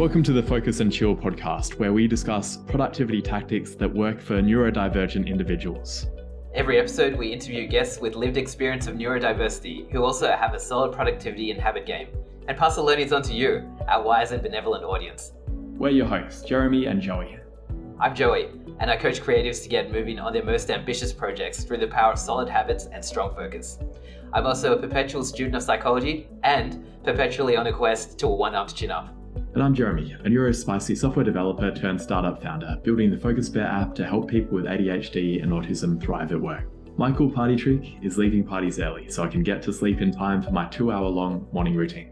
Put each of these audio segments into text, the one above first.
Welcome to the Focus and Chill podcast, where we discuss productivity tactics that work for neurodivergent individuals. Every episode, we interview guests with lived experience of neurodiversity who also have a solid productivity and habit game, and pass the learnings on to you, our wise and benevolent audience. We're your hosts, Jeremy and Joey. I'm Joey, and I coach creatives to get moving on their most ambitious projects through the power of solid habits and strong focus. I'm also a perpetual student of psychology and perpetually on a quest to a one-upped chin-up. And I'm Jeremy, a neurospicy software developer turned startup founder, building the Focus Bear app to help people with ADHD and autism thrive at work. My cool party trick is leaving parties early so I can get to sleep in time for my 2-hour-long morning routine.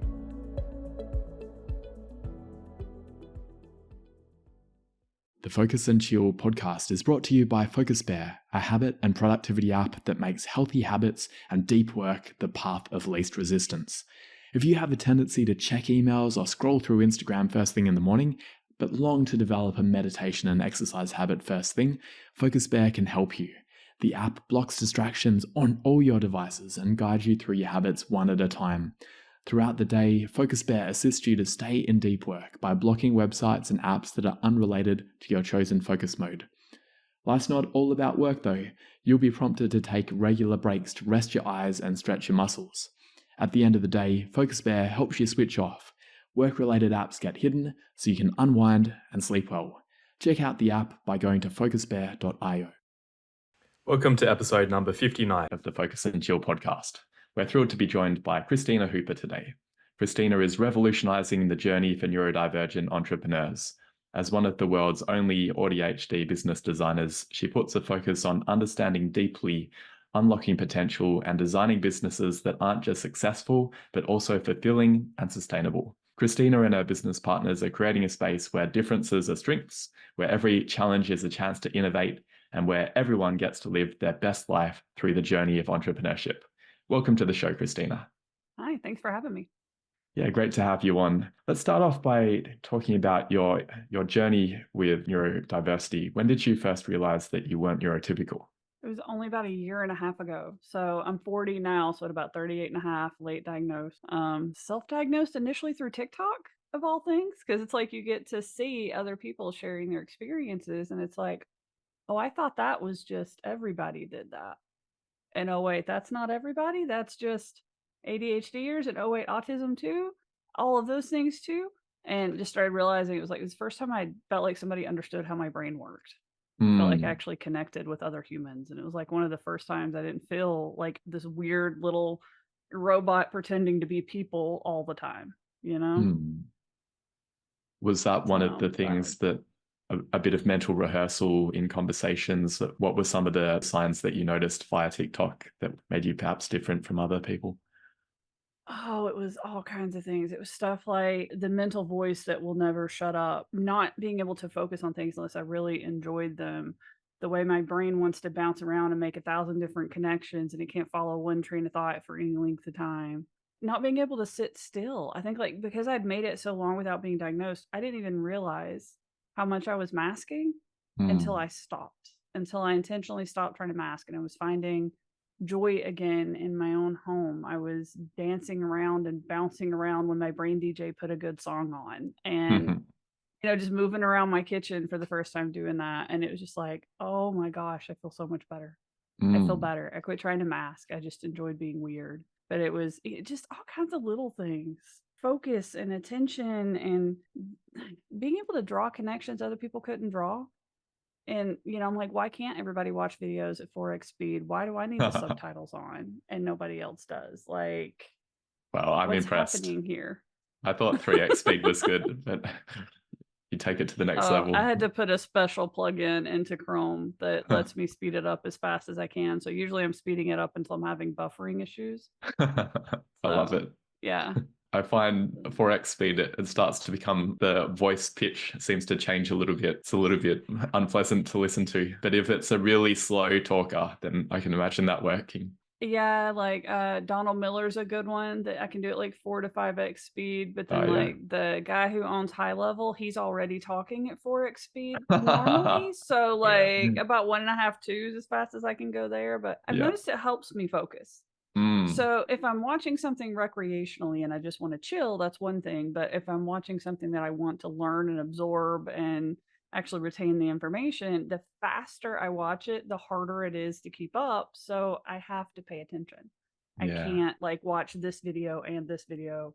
The Focus and Chill podcast is brought to you by Focus Bear, a habit and productivity app that makes healthy habits and deep work the path of least resistance. If you have a tendency to check emails or scroll through Instagram first thing in the morning, but long to develop a meditation and exercise habit first thing, Focus Bear can help you. The app blocks distractions on all your devices and guides you through your habits one at a time. Throughout the day, Focus Bear assists you to stay in deep work by blocking websites and apps that are unrelated to your chosen focus mode. Life's not all about work though. You'll be prompted to take regular breaks to rest your eyes and stretch your muscles. At the end of the day, Focus Bear helps you switch off. Work-related apps get hidden so you can unwind and sleep well. Check out the app by going to focusbear.io. Welcome to episode number 59 of the Focus and Chill podcast. We're thrilled to be joined by Christina Hooper today. Christina is revolutionizing the journey for neurodivergent entrepreneurs. As one of the world's only AuDHD business designers, she puts a focus on understanding deeply, unlocking potential, and designing businesses that aren't just successful, but also fulfilling and sustainable. Christina and her business partners are creating a space where differences are strengths, where every challenge is a chance to innovate, and where everyone gets to live their best life through the journey of entrepreneurship. Welcome to the show, Christina. Hi, thanks for having me. Yeah, great to have you on. Let's start off by talking about your journey with neurodiversity. When did you first realize that you weren't neurotypical? It was only about a year and a half ago. So I'm 40 now, so at about 38 and a half, late diagnosed. Self-diagnosed initially through TikTok, of all things, because it's like you get to see other people sharing their experiences, and it's like, oh, I thought that was just everybody did that. And oh wait, that's not everybody. That's just ADHDers, and oh wait, autism too. All of those things too. And just started realizing it was like the first time I felt like somebody understood how my brain worked. Felt like I actually connected with other humans. And it was like one of the first times I didn't feel like this weird little robot pretending to be people all the time, you know? Was that one of the things that a bit of mental rehearsal in conversations? What were some of the signs that you noticed via TikTok that made you perhaps different from other people? Oh, it was all kinds of things. It was stuff like the mental voice that will never shut up, not being able to focus on things unless I really enjoyed them. The way my brain wants to bounce around and make 1,000 different connections and it can't follow one train of thought for any length of time. Not being able to sit still. I think like because I'd made it so long without being diagnosed, I didn't even realize how much I was masking until I stopped, until I intentionally stopped trying to mask, and I was finding joy again in my own home. I was dancing around and bouncing around when my brain DJ put a good song on, and just moving around my kitchen for the first time doing that. And it was just like, oh my gosh, I feel so much better. I feel better. I quit trying to mask. I just enjoyed being weird. But it just all kinds of little things. Focus and attention and being able to draw connections other people couldn't draw. And, I'm like, why can't everybody watch videos at 4x speed? Why do I need the subtitles on and nobody else does? Like, well, I'm what's impressed. happening here? I thought 3x speed was good, but you take it to the next level. I had to put a special plugin into Chrome that lets me speed it up as fast as I can. So usually I'm speeding it up until I'm having buffering issues. I love it. Yeah. I find 4x speed, it starts to become, the voice pitch seems to change a little bit. It's a little bit unpleasant to listen to. But if it's a really slow talker, then I can imagine that working. Yeah, like Donald Miller's a good one that I can do it like 4 to 5x speed. But then the guy who owns High Level, he's already talking at 4x speed normally. So like about 1.5, 2 is as fast as I can go there. But I've noticed it helps me focus. So if I'm watching something recreationally and I just want to chill, that's one thing. But if I'm watching something that I want to learn and absorb and actually retain the information, the faster I watch it, the harder it is to keep up. So I have to pay attention. I Yeah. can't like watch this video and this video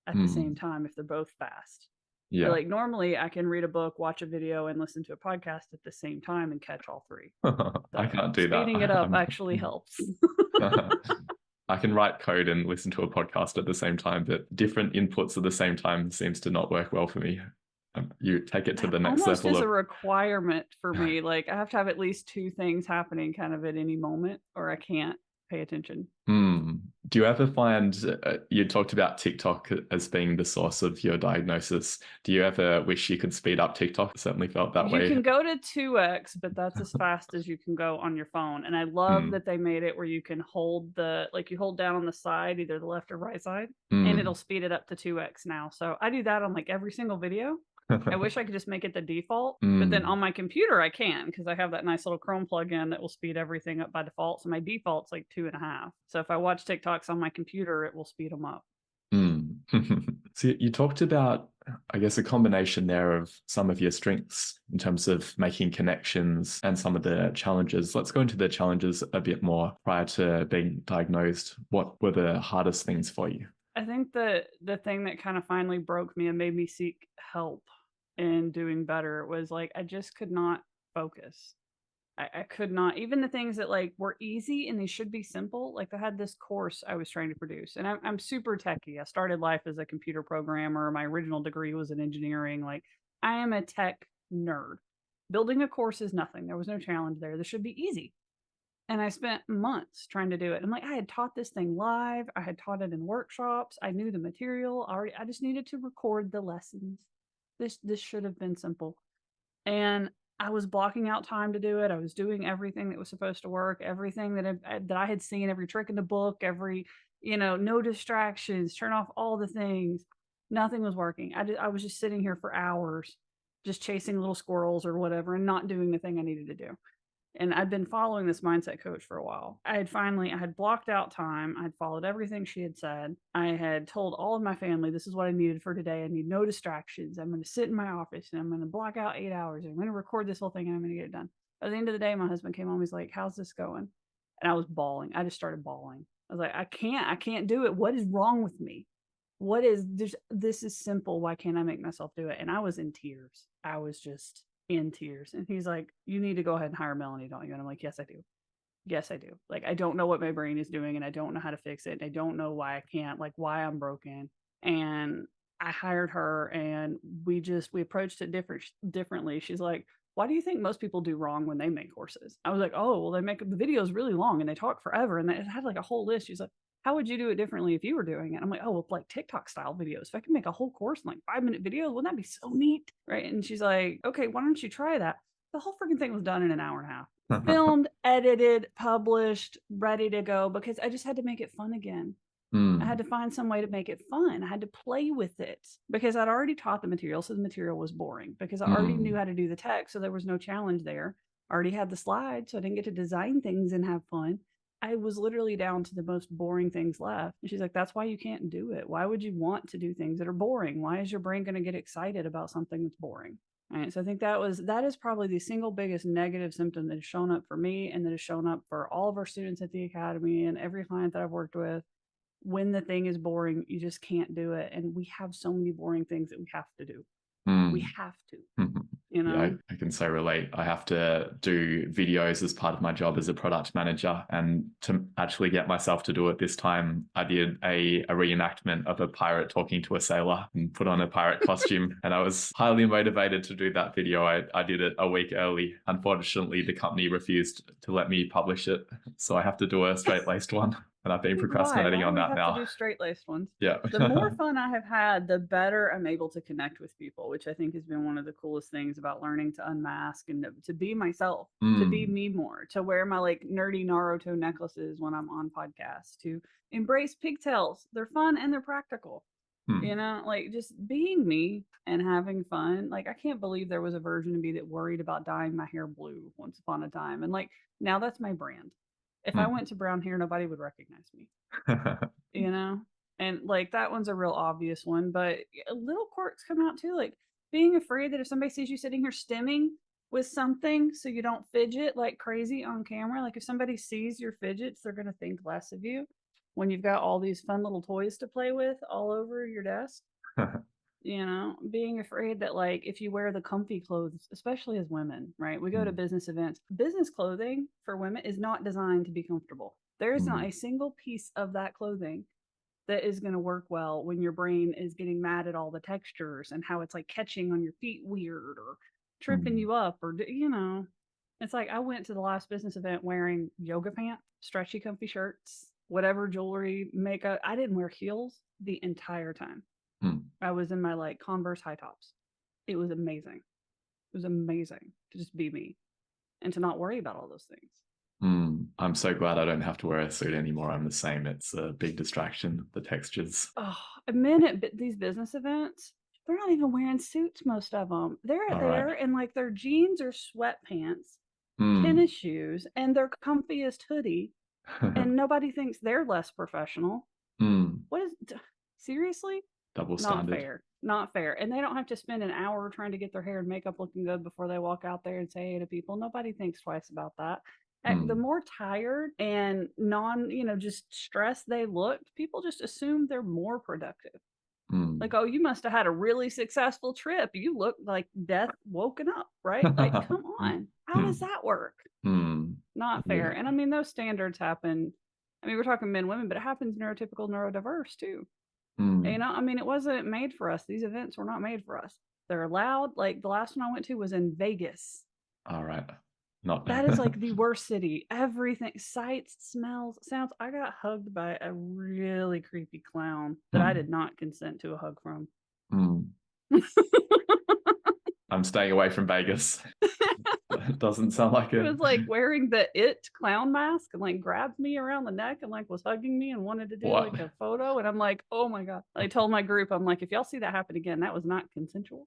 at the same Mm. time if they're both fast. But Yeah. like normally I can read a book, watch a video, and listen to a podcast at the same time and catch all three. I So can't do that. speeding it up I'm actually helps. I can write code and listen to a podcast at the same time, but different inputs at the same time seems to not work well for me. You take it to the next Almost level is a of requirement for me. Like I have to have at least two things happening kind of at any moment or I can't pay attention. Do you ever find you talked about TikTok as being the source of your diagnosis? Do you ever wish you could speed up TikTok? It certainly felt that way. You can go to 2x, but that's as fast as you can go on your phone. And I love that they made it where you can hold you hold down on the side, either the left or right side, and it'll speed it up to 2x now. So I do that on like every single video. I wish I could just make it the default, but then on my computer I can because I have that nice little Chrome plugin that will speed everything up by default. So my default's like 2.5. So if I watch TikToks on my computer, it will speed them up. So you talked about, I guess, a combination there of some of your strengths in terms of making connections and some of the challenges. Let's go into the challenges a bit more. Prior to being diagnosed, what were the hardest things for you? I think that the thing that kind of finally broke me and made me seek help in doing better was like I just could not focus. I could not, even the things that like were easy and they should be simple. Like I had this course I was trying to produce, and I'm super techie. I started life as a computer programmer. My original degree was in engineering. Like I am a tech nerd. Building a course is nothing. There was no challenge there. This should be easy. And I spent months trying to do it. I'm like, I had taught this thing live. I had taught it in workshops. I knew the material already. I just needed to record the lessons. This should have been simple. And I was blocking out time to do it. I was doing everything that was supposed to work, everything that I had seen, every trick in the book, every, no distractions, turn off all the things. Nothing was working. I was just sitting here for hours, just chasing little squirrels or whatever and not doing the thing I needed to do. And I'd been following this mindset coach for a while. I had blocked out time. I'd followed everything she had said. I had told all of my family, this is what I needed for today. I need no distractions. I'm going to sit in my office and I'm going to block out 8 hours. I'm going to record this whole thing and I'm going to get it done. At the end of the day, my husband came home. He's like, how's this going? And I was bawling. I just started bawling. I was like, I can't do it. What is wrong with me? This is simple. Why can't I make myself do it? And I was in tears. I was just in tears. And he's like, you need to go ahead and hire Melanie, don't you? And I'm like, yes, I do. Yes, I do. Like, I don't know what my brain is doing and I don't know how to fix it. And I don't know why I can't, like why I'm broken. And I hired her and we approached it differently. She's like, why do you think most people do wrong when they make courses? I was like, oh, well, they make the videos really long and they talk forever. And it had like a whole list. She's like, how would you do it differently if you were doing it? I'm like, oh, well, like TikTok style videos. If I could make a whole course in like 5-minute videos, wouldn't that be so neat? Right. And she's like, okay, why don't you try that? The whole freaking thing was done in an hour and a half. Filmed, edited, published, ready to go because I just had to make it fun again. I had to find some way to make it fun. I had to play with it because I'd already taught the material. So the material was boring because I already knew how to do the text. So there was no challenge there. I already had the slides. So I didn't get to design things and have fun. I was literally down to the most boring things left. And she's like, that's why you can't do it. Why would you want to do things that are boring? Why is your brain going to get excited about something that's boring? All right. So I think that is probably the single biggest negative symptom that has shown up for me and that has shown up for all of our students at the Academy and every client that I've worked with. When the thing is boring, you just can't do it. And we have so many boring things that we have to do. We have to, Yeah, I can so relate. I have to do videos as part of my job as a product manager. And to actually get myself to do it this time, I did a reenactment of a pirate talking to a sailor and put on a pirate costume. And I was highly motivated to do that video. I did it a week early. Unfortunately, the company refused to let me publish it. So I have to do a straight-laced one. And I've been procrastinating on that now. Why do we have to do straight-laced ones? Yeah. The more fun I have had, the better I'm able to connect with people, which I think has been one of the coolest things about learning to unmask and to be myself, to be me more, to wear my like nerdy Naruto necklaces when I'm on podcasts, to embrace pigtails. They're fun and they're practical. Like just being me and having fun. Like I can't believe there was a version of me that worried about dyeing my hair blue once upon a time. And like now that's my brand. If I went to brown hair, nobody would recognize me, you know? And like that one's a real obvious one, but little quirks come out too. Like being afraid that if somebody sees you sitting here stimming with something so you don't fidget like crazy on camera, like if somebody sees your fidgets, they're going to think less of you when you've got all these fun little toys to play with all over your desk. You know, being afraid that like if you wear the comfy clothes, especially as women, right? We go to business events. Business clothing for women is not designed to be comfortable. There is not a single piece of that clothing that is going to work well when your brain is getting mad at all the textures and how it's like catching on your feet weird or tripping you up or, you know, it's like I went to the last business event wearing yoga pants, stretchy, comfy shirts, whatever jewelry, makeup. I didn't wear heels the entire time. I was in my like Converse high tops. It was amazing. It was amazing to just be me and to not worry about all those things. I'm so glad I don't have to wear a suit anymore. I'm the same. It's a big distraction, the textures. Oh, men at these business events, they're not even wearing suits, most of them. They're there in like their jeans or sweatpants, tennis shoes, and their comfiest hoodie. And nobody thinks they're less professional. What is, seriously? Double standard. Not fair. And they don't have to spend an hour trying to get their hair and makeup looking good before they walk out there and say hey to people. Nobody thinks twice about that. The more tired and just stressed they look, people just assume they're more productive. Like, oh, you must have had a really successful trip. You look like death woken up, right? Like, come on. How does that work? Not fair. Yeah. And I mean, those standards happen. I mean, we're talking men, women, but it happens neurotypical, neurodiverse too. You know, I mean, it wasn't made for us. These events were not made for us. They're allowed. Like the last one I went to was in Vegas. All right. Not that is like the worst city. Everything, sights, smells, sounds. I got hugged by a really creepy clown that I did not consent to a hug from. I'm staying away from Vegas. It doesn't sound like it. It was like wearing the It clown mask and like grabbed me around the neck and like was hugging me and wanted to do like a photo. And I'm like, oh my God. I told my group, I'm like, if y'all see that happen again, that was not consensual.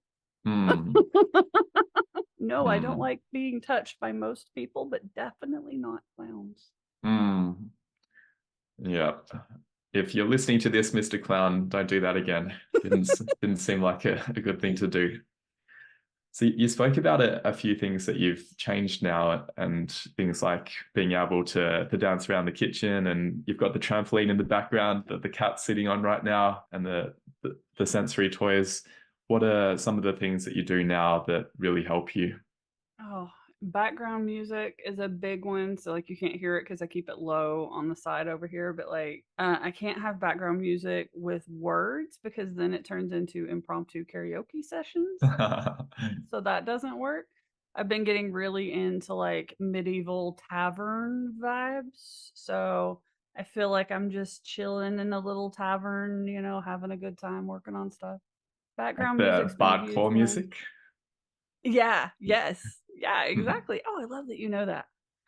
No, I don't like being touched by most people, but definitely not clowns. Yeah. If you're listening to this, Mr. Clown, don't do that again. Didn't seem like a good thing to do. So you spoke about a few things that you've changed now, and things like being able to dance around the kitchen, and you've got the trampoline in the background that the cat's sitting on right now, and the sensory toys. What are some of the things that you do now that really help you? Oh, background music is a big one. So like you can't hear it because I keep it low on the side over here. But like I can't have background music with words because then it turns into impromptu karaoke sessions. So that doesn't work. I've been getting really into like medieval tavern vibes. So I feel like I'm just chilling in a little tavern, you know, having a good time working on stuff. Background Like music's the been a huge bardcore one. music. Yeah, yes. Yeah, exactly. Oh, I love that you know that.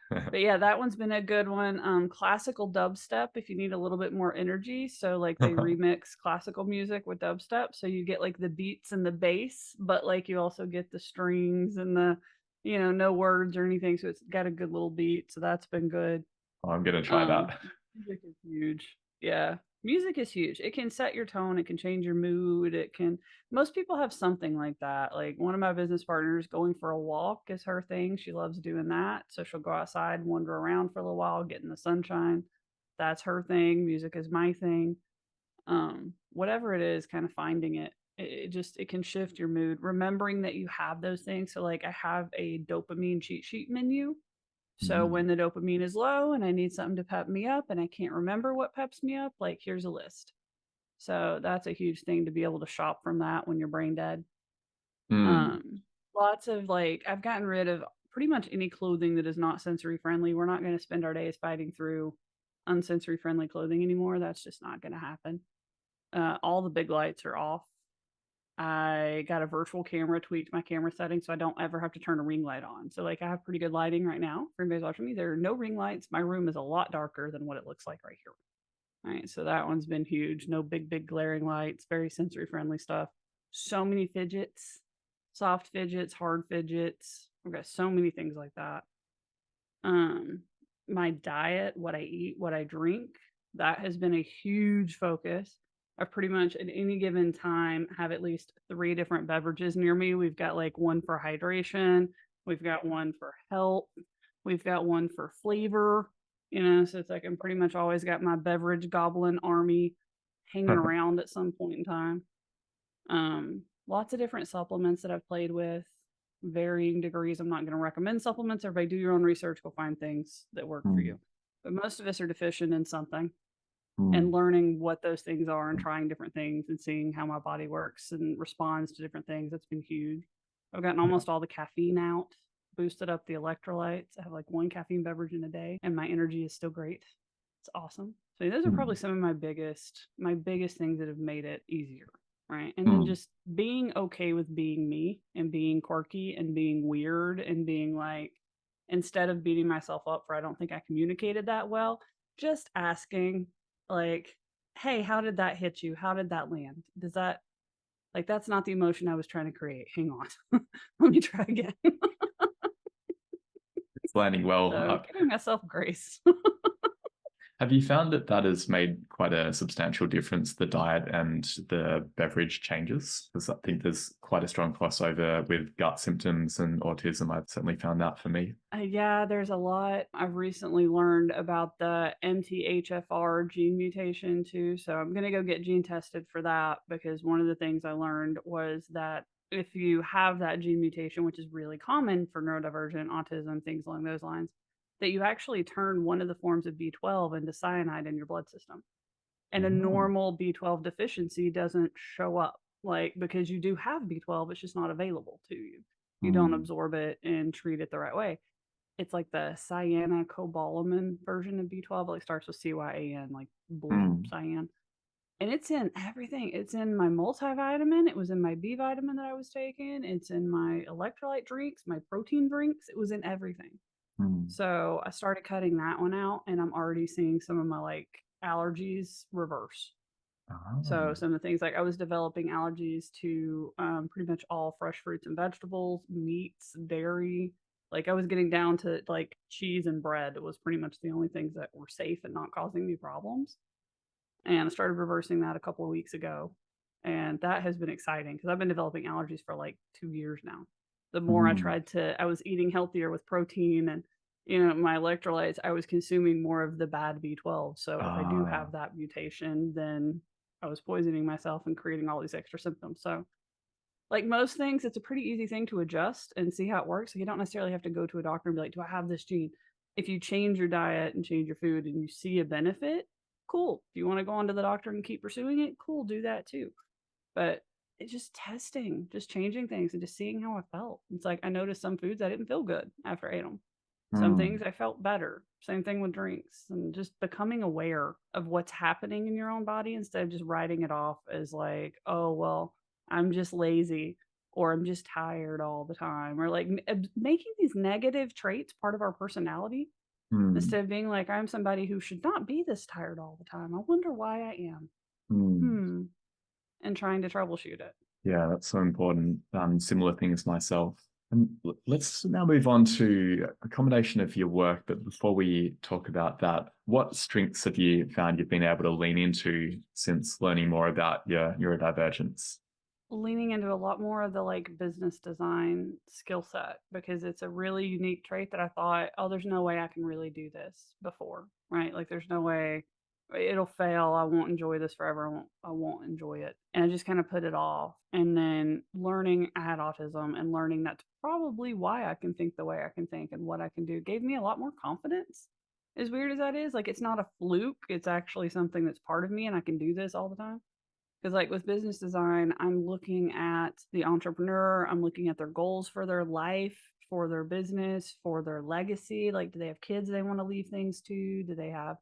But yeah, that one's been a good one. Classical dubstep if you need a little bit more energy. So like they remix classical music with dubstep. So you get like the beats and the bass, but like you also get the strings and the, you know, no words or anything. So it's got a good little beat. So that's been good. Oh, I'm gonna try that. Music is huge. Yeah. Music is huge. It can set your tone. It can change your mood. Most people have something like that. Like one of my business partners going for a walk is her thing. She loves doing that. So she'll go outside, wander around for a little while, get in the sunshine. That's her thing. Music is my thing. Whatever it is, kind of finding it. It can shift your mood. Remembering that you have those things. So like I have a dopamine cheat sheet menu. So when the dopamine is low and I need something to pep me up and I can't remember what peps me up, like here's a list. So that's a huge thing to be able to shop from that when you're brain dead. Lots of like, I've gotten rid of pretty much any clothing that is not sensory friendly. We're not going to spend our days fighting through unsensory friendly clothing anymore. That's just not going to happen. All the big lights are off. I got a virtual camera, tweaked my camera settings so I don't ever have to turn a ring light on. So like I have pretty good lighting right now. For anybody's watching me, there are no ring lights. My room is a lot darker than what it looks like right here. All right, so that one's been huge. No big glaring lights, very sensory friendly stuff. So many fidgets, soft fidgets, hard fidgets. I've got so many things like that. my diet, what I eat, what I drink, that has been a huge focus. I pretty much at any given time have at least 3 different beverages near me. We've got like one for hydration, we've got one for health, we've got one for flavor, so it's like I'm pretty much always got my beverage goblin army hanging around at some point in time. Lots of different supplements that I've played with, varying degrees. I'm not going to recommend supplements. Everybody do your own research, go find things that work for you. But most of us are deficient in something, and learning what those things are and trying different things and seeing how my body works and responds to different things. That's been huge. I've gotten almost all the caffeine out, boosted up the electrolytes. I have like 1 caffeine beverage in a day and my energy is still great. It's awesome. So those are probably some of my biggest things that have made it easier. Right. And then just being okay with being me and being quirky and being weird and being like, instead of beating myself up for I don't think I communicated that well, just asking like, hey, how did that hit you? How did that land? Does that, like, that's not the emotion I was trying to create. Hang on. Let me try again. It's landing well. So giving myself grace. Have you found that that has made quite a substantial difference, the diet and the beverage changes? Because I think there's quite a strong crossover with gut symptoms and autism. I've certainly found that for me. Yeah, there's a lot. I've recently learned about the MTHFR gene mutation too. So I'm going to go get gene tested for that, because one of the things I learned was that if you have that gene mutation, which is really common for neurodivergent, autism, things along those lines, that you actually turn one of the forms of B12 into cyanide in your blood system. And a normal B12 deficiency doesn't show up, like, because you do have B12, it's just not available to you. You don't absorb it and treat it the right way. It's like the cyanocobalamin version of B12, like starts with CYAN, like blue cyan. And it's in everything. It's in my multivitamin. It was in my B vitamin that I was taking. It's in my electrolyte drinks, my protein drinks. It was in everything. So I started cutting that one out, and I'm already seeing some of my like allergies reverse. So some of the things, like I was developing allergies to pretty much all fresh fruits and vegetables, meats, dairy. Like I was getting down to like cheese and bread. It was pretty much the only things that were safe and not causing me problems. And I started reversing that a couple of weeks ago. And that has been exciting because I've been developing allergies for like 2 years now. The more I was eating healthier with protein and, my electrolytes, I was consuming more of the bad B12. So if I do have that mutation, then I was poisoning myself and creating all these extra symptoms. So like most things, it's a pretty easy thing to adjust and see how it works. So you don't necessarily have to go to a doctor and be like, do I have this gene? If you change your diet and change your food and you see a benefit, cool. If you want to go on to the doctor and keep pursuing it, cool, do that too. But it's just testing, just changing things and just seeing how I felt. It's like I noticed some foods I didn't feel good after I ate them. Some things I felt better. Same thing with drinks, and just becoming aware of what's happening in your own body instead of just writing it off as like, oh, well, I'm just lazy or I'm just tired all the time, or like making these negative traits part of our personality instead of being like, I'm somebody who should not be this tired all the time. I wonder why I am. And trying to troubleshoot it. Yeah, that's so important. Similar things myself. And let's now move on to a combination of your work. But before we talk about that, what strengths have you found you've been able to lean into since learning more about your neurodivergence? Leaning into a lot more of the like business design skill set, because it's a really unique trait that I thought, oh, there's no way I can really do this before, right? Like there's no way, it'll fail. I won't enjoy this forever. I won't enjoy it. And I just kind of put it off. And then learning I had autism and learning that's probably why I can think the way I can think and what I can do gave me a lot more confidence. As weird as that is, like it's not a fluke. It's actually something that's part of me and I can do this all the time. Because like with business design, I'm looking at the entrepreneur, I'm looking at their goals for their life, for their business, for their legacy. Like, do they have kids they want to leave things to? Do they have,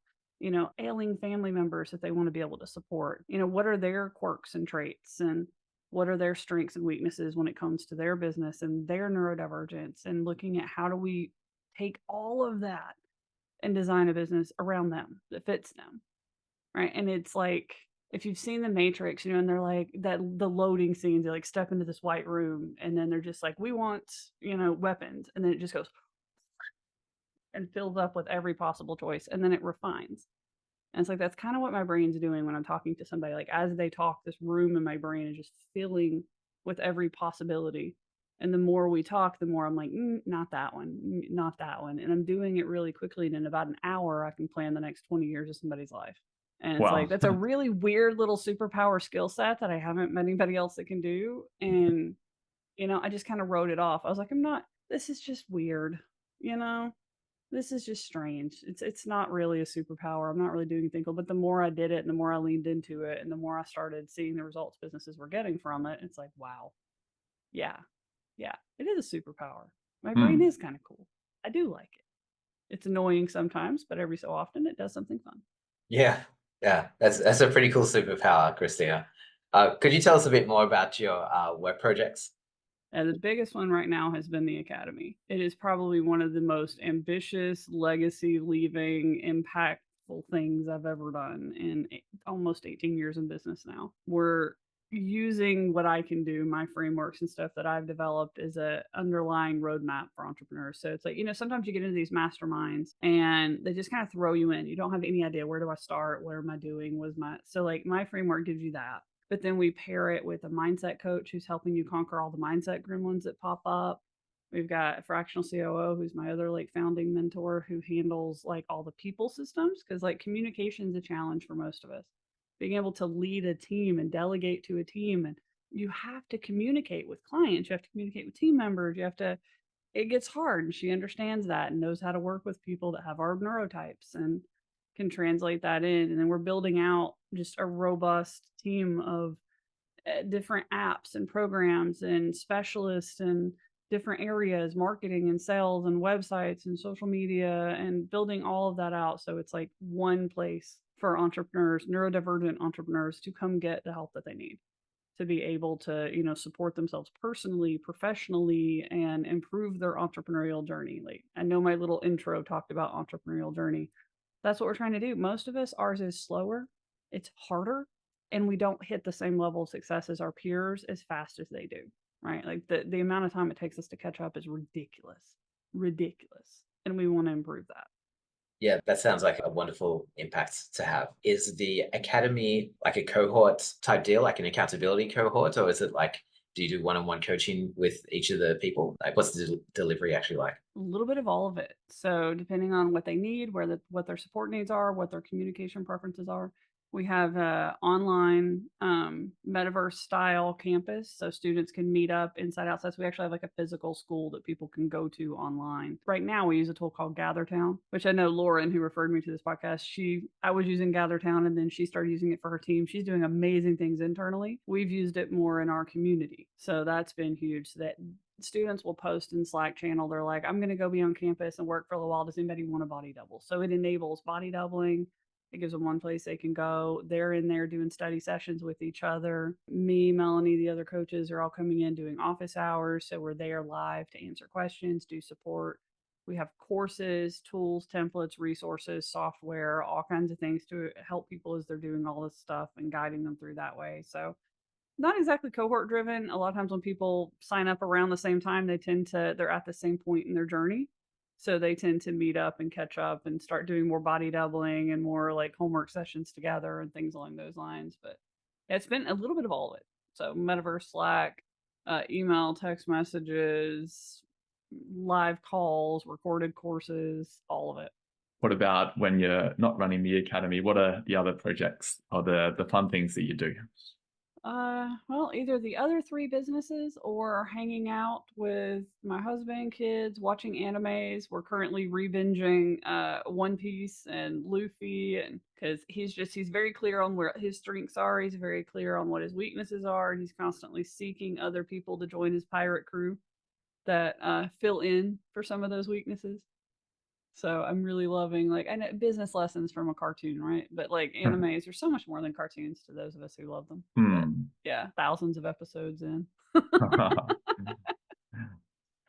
ailing family members that they want to be able to support? What are their quirks and traits, and what are their strengths and weaknesses when it comes to their business and their neurodivergence, and looking at how do we take all of that and design a business around them that fits them. Right. And it's like, if you've seen The Matrix, and they're like the loading scenes, they like step into this white room and then they're just like, we want, weapons. And then it just goes, and fills up with every possible choice, and then it refines. And it's like that's kind of what my brain's doing when I'm talking to somebody. Like as they talk, this room in my brain is just filling with every possibility. And the more we talk, the more I'm like, not that one, not that one. And I'm doing it really quickly. And in about an hour, I can plan the next 20 years of somebody's life. And it's Wow. like, that's a really weird little superpower skill set that I haven't met anybody else that can do. And, I just kind of wrote it off. I was like, this is just weird, you know? This is just strange. It's not really a superpower. I'm not really doing anything cool. But the more I did it and the more I leaned into it and the more I started seeing the results businesses were getting from it, it's like, wow. Yeah. Yeah. It is a superpower. My brain is kind of cool. I do like it. It's annoying sometimes, but every so often it does something fun. Yeah. Yeah. That's a pretty cool superpower, Christina. Could you tell us a bit more about your work projects? And the biggest one right now has been the Academy. It is probably one of the most ambitious, legacy leaving, impactful things I've ever done in almost 18 years in business now. We're using what I can do, my frameworks and stuff that I've developed as a underlying roadmap for entrepreneurs. So it's like, sometimes you get into these masterminds and they just kind of throw you in. You don't have any idea, where do I start? What am I doing? So like my framework gives you that. But then we pair it with a mindset coach who's helping you conquer all the mindset gremlins that pop up. We've got a fractional COO who's my other like founding mentor who handles like all the people systems, because like communication is a challenge for most of us. Being able to lead a team and delegate to a team, and you have to communicate with clients, you have to communicate with team members, it gets hard. And she understands that and knows how to work with people that have our neurotypes and can translate that in. And then we're building out just a robust team of different apps and programs and specialists and different areas, marketing and sales and websites and social media, and building all of that out. So it's like one place for entrepreneurs, neurodivergent entrepreneurs, to come get the help that they need to be able to, support themselves personally, professionally, and improve their entrepreneurial journey. Like I know my little intro talked about entrepreneurial journey. That's what we're trying to do. Most of us, ours is slower, it's harder, and we don't hit the same level of success as our peers as fast as they do, right? Like the amount of time it takes us to catch up is ridiculous, ridiculous. And we want to improve that. Yeah, that sounds like a wonderful impact to have. Is the academy like a cohort type deal, like an accountability cohort, or is it like, do you do one-on-one coaching with each of the people? Like, what's the delivery actually like? A little bit of all of it. So depending on what they need, what their support needs are, what their communication preferences are, we have a online metaverse style campus, so students can meet up inside outside. So we actually have like a physical school that people can go to online. Right now we use a tool called GatherTown, which I know Lauren, who referred me to this podcast, I was using GatherTown and then she started using it for her team. She's doing amazing things internally. We've used it more in our community. So that's been huge. So that students will post in Slack channel. They're like, I'm going to go be on campus and work for a little while. Does anybody want a body double? So it enables body doubling. It gives them one place they can go. They're in there doing study sessions with each other. Me, Melanie, the other coaches are all coming in doing office hours. So we're there live to answer questions, do support. We have courses, tools, templates, resources, software, all kinds of things to help people as they're doing all this stuff and guiding them through that way. So not exactly cohort driven. A lot of times when people sign up around the same time, they're at the same point in their journey. So they tend to meet up and catch up and start doing more body doubling and more like homework sessions together and things along those lines. But it's been a little bit of all of it. So metaverse, Slack, email, text messages, live calls, recorded courses, all of it. What about when you're not running the academy? What are the other projects or the fun things that you do? Well, either the other three businesses or hanging out with my husband, kids, watching animes. We're currently re-binging One Piece and Luffy, and because he's very clear on where his strengths are. He's very clear on what his weaknesses are, and he's constantly seeking other people to join his pirate crew that fill in for some of those weaknesses. So I'm really loving, like, I know business lessons from a cartoon, right? But like animes are so much more than cartoons to those of us who love them. But yeah, thousands of episodes in.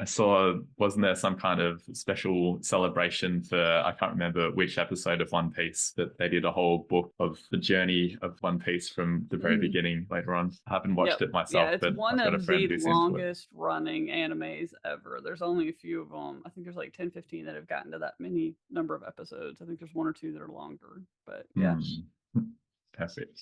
I saw, wasn't there some kind of special celebration for, I can't remember which episode of One Piece, but they did a whole book of the journey of One Piece from the very beginning later on. I haven't watched it myself, it's but one I've got a of friend the who's into it. longest running animes ever. There's only a few of them. I think there's like 10, 15 that have gotten to that many number of episodes. I think there's one or two that are longer, but yeah. Perfect.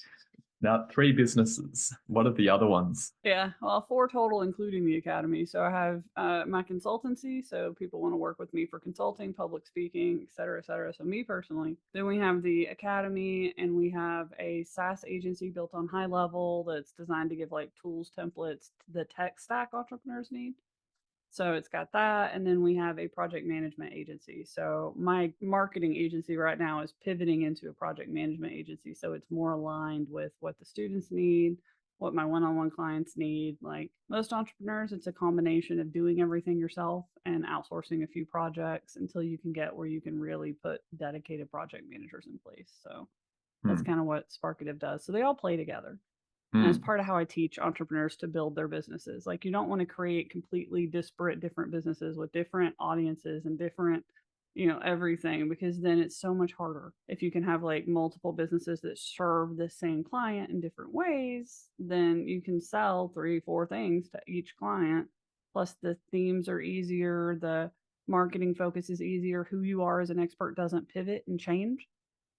Now, 3 businesses. What are the other ones? Yeah, well, 4 total, including the academy. So I have my consultancy. So people want to work with me for consulting, public speaking, et cetera, et cetera. So me personally. Then we have the academy, and we have a SaaS agency built on high level that's designed to give like tools, templates, the tech stack entrepreneurs need. So it's got that. And then we have a project management agency. So my marketing agency right now is pivoting into a project management agency. So it's more aligned with what the students need, what my one-on-one clients need. Like most entrepreneurs, it's a combination of doing everything yourself and outsourcing a few projects until you can get where you can really put dedicated project managers in place. So that's kind of what Sparkative does. So they all play together. And it's part of how I teach entrepreneurs to build their businesses. Like you don't want to create completely disparate different businesses with different audiences and different, everything, because then it's so much harder. If you can have like multiple businesses that serve the same client in different ways, then you can sell 3, 4 things to each client. Plus the themes are easier. The marketing focus is easier. Who you are as an expert doesn't pivot and change.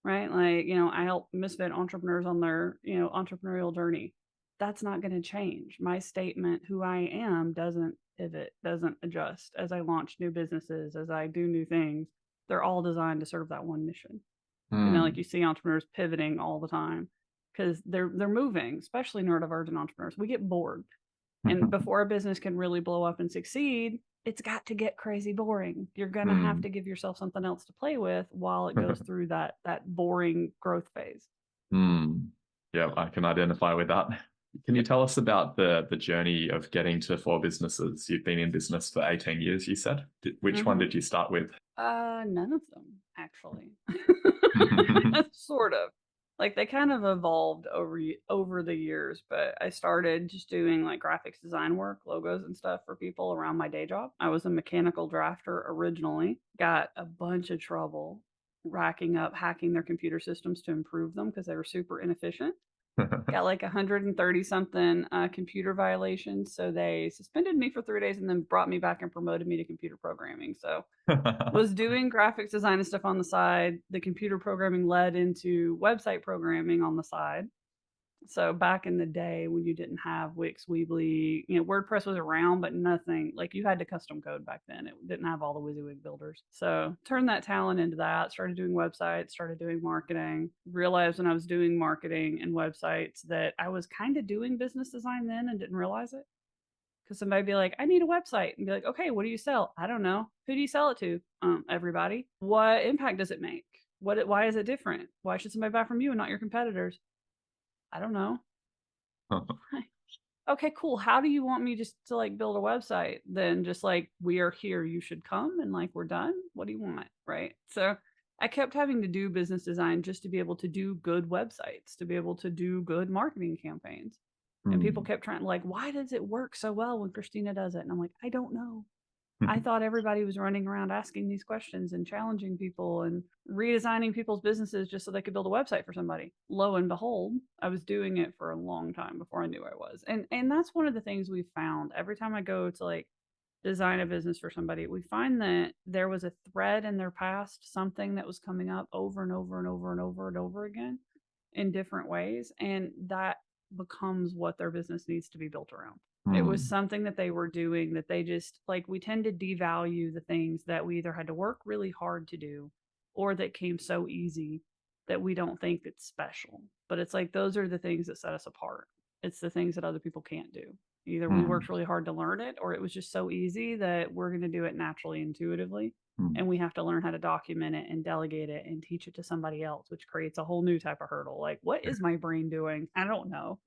Right? Like, I help misfit entrepreneurs on their, entrepreneurial journey. That's not going to change. My statement, who I am, doesn't pivot, doesn't adjust as I launch new businesses, as I do new things. They're all designed to serve that one mission. Like you see entrepreneurs pivoting all the time because they're moving, especially neurodivergent entrepreneurs. We get bored. And before a business can really blow up and succeed, it's got to get crazy boring. You're going to have to give yourself something else to play with while it goes through that boring growth phase. Yeah, I can identify with that. Can you tell us about the journey of getting to 4 businesses? You've been in business for 18 years, you said. Which one did you start with? None of them, actually. Sort of. Like they kind of evolved over the years, but I started just doing like graphics design work, logos and stuff for people around my day job. I was a mechanical drafter originally, got a bunch of trouble hacking their computer systems to improve them because they were super inefficient. Got like 130 something computer violations. So they suspended me for 3 days and then brought me back and promoted me to computer programming. So was doing graphics design and stuff on the side. The computer programming led into website programming on the side. So back in the day when you didn't have Wix, Weebly, WordPress was around, but nothing like you had to custom code back then. It didn't have all the WYSIWYG builders. So turned that talent into that, started doing websites, started doing marketing, realized when I was doing marketing and websites that I was kind of doing business design then and didn't realize it. Because somebody would be like, I need a website. And be like, okay, what do you sell? I don't know. Who do you sell it to? Everybody. What impact does it make? Why is it different? Why should somebody buy from you and not your competitors? I don't know. Okay, cool. How do you want me just to like build a website? Then just like, we are here, you should come, and like, we're done. What do you want? Right. So I kept having to do business design just to be able to do good websites, to be able to do good marketing campaigns. And people kept trying like, why does it work so well when Christina does it? And I'm like, I don't know. I thought everybody was running around asking these questions and challenging people and redesigning people's businesses just so they could build a website for somebody. Lo and behold, I was doing it for a long time before I knew I was. And that's one of the things we've found. Every time I go to like design a business for somebody, we find that there was a thread in their past, something that was coming up over and over and over and over and over again in different ways. And that becomes what their business needs to be built around. It was something that they were doing that they just like, we tend to devalue the things that we either had to work really hard to do or that came so easy that we don't think it's special. But it's like, those are the things that set us apart. It's the things that other people can't do. Either we worked really hard to learn it, or it was just so easy that we're going to do it naturally, intuitively. And we have to learn how to document it and delegate it and teach it to somebody else, which creates a whole new type of hurdle. Like, what is my brain doing? I don't know.